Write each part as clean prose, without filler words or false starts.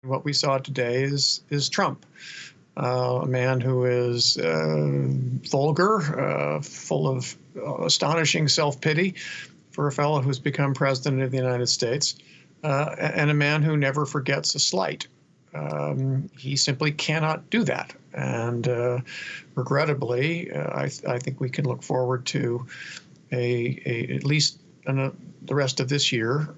What we saw today is Trump, a man who is vulgar, full of astonishing self-pity for a fellow who's become president of the United States, and a man who never forgets a slight. He simply cannot do that. And regrettably, I think we can look forward to at least the rest of this year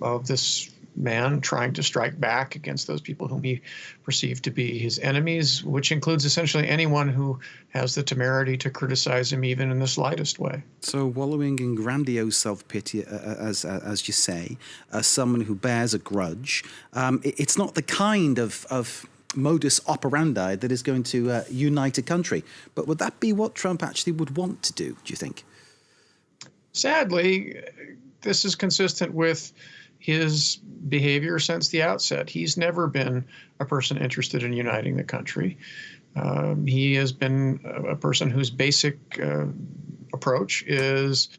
of this man trying to strike back against those people whom he perceived to be his enemies, which includes essentially anyone who has the temerity to criticize him even in the slightest way. So wallowing in grandiose self-pity, as you say, someone who bears a grudge, it's not the kind of modus operandi that is going to unite a country. But would that be what Trump actually would want to do you think? Sadly, this is consistent with his behavior since the outset. He's never been a person interested in uniting the country. He has been a person whose basic approach is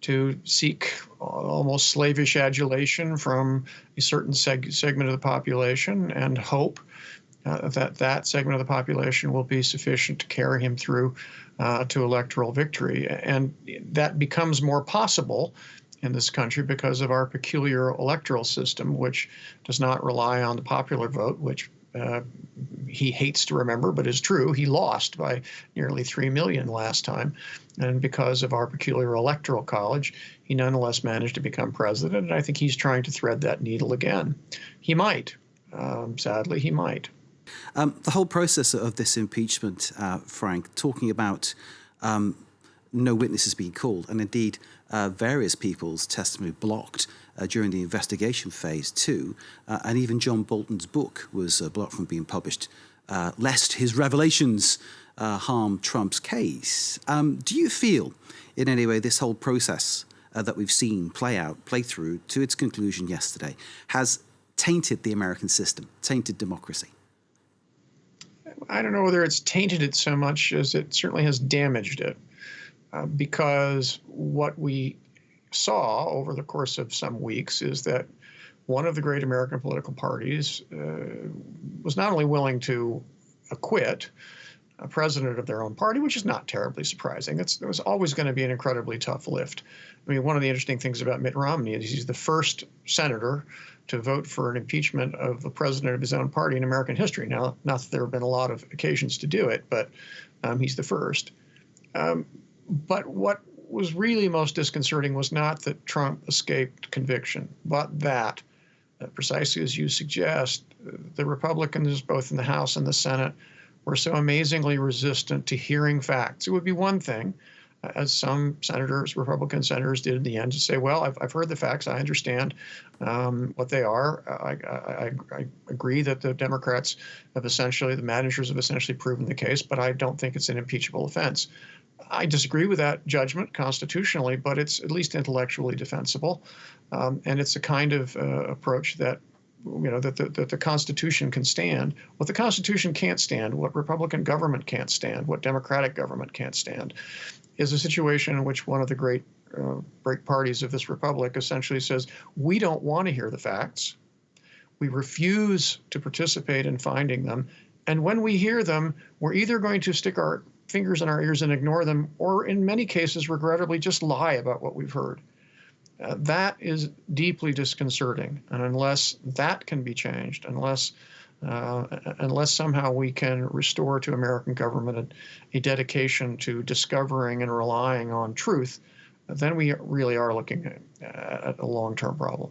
to seek almost slavish adulation from a certain segment of the population and hope that segment of the population will be sufficient to carry him through to electoral victory. And that becomes more possible in this country because of our peculiar electoral system, which does not rely on the popular vote, which he hates to remember, but is true. He lost by nearly 3 million last time. And because of our peculiar electoral college, he nonetheless managed to become president. And I think he's trying to thread that needle again. He might. Sadly, he might. The whole process of this impeachment, Frank, talking about no witnesses being called, and indeed various people's testimony blocked during the investigation phase too, and even John Bolton's book was blocked from being published, lest his revelations harm Trump's case. Do you feel, in any way, this whole process that we've seen play through to its conclusion yesterday, has tainted the American system, tainted democracy? I don't know whether it's tainted it so much as it certainly has damaged it. Because what we saw over the course of some weeks is that one of the great American political parties was not only willing to acquit a president of their own party, which is not terribly surprising. It was always going to be an incredibly tough lift. I mean, one of the interesting things about Mitt Romney is he's the first senator to vote for an impeachment of the president of his own party in American history. Now, not that there have been a lot of occasions to do it, but he's the first. But what was really most disconcerting was not that Trump escaped conviction, but that, precisely as you suggest, the Republicans, both in the House and the Senate, were so amazingly resistant to hearing facts. It would be one thing, as some senators, Republican senators did in the end, to say, well, I've heard the facts, I understand what they are. I agree that the Democrats have essentially, the managers have essentially proven the case, but I don't think it's an impeachable offense. I disagree with that judgment constitutionally, but it's at least intellectually defensible. And it's a kind of approach that, that the Constitution can stand. What the Constitution can't stand, what Republican government can't stand, what Democratic government can't stand, is a situation in which one of the great parties of this republic essentially says, we don't want to hear the facts. We refuse to participate in finding them. And when we hear them, we're either going to stick our fingers in our ears and ignore them, or in many cases, regrettably, just lie about what we've heard. That is deeply disconcerting. And unless that can be changed, unless somehow we can restore to American government a dedication to discovering and relying on truth, then we really are looking at a long-term problem.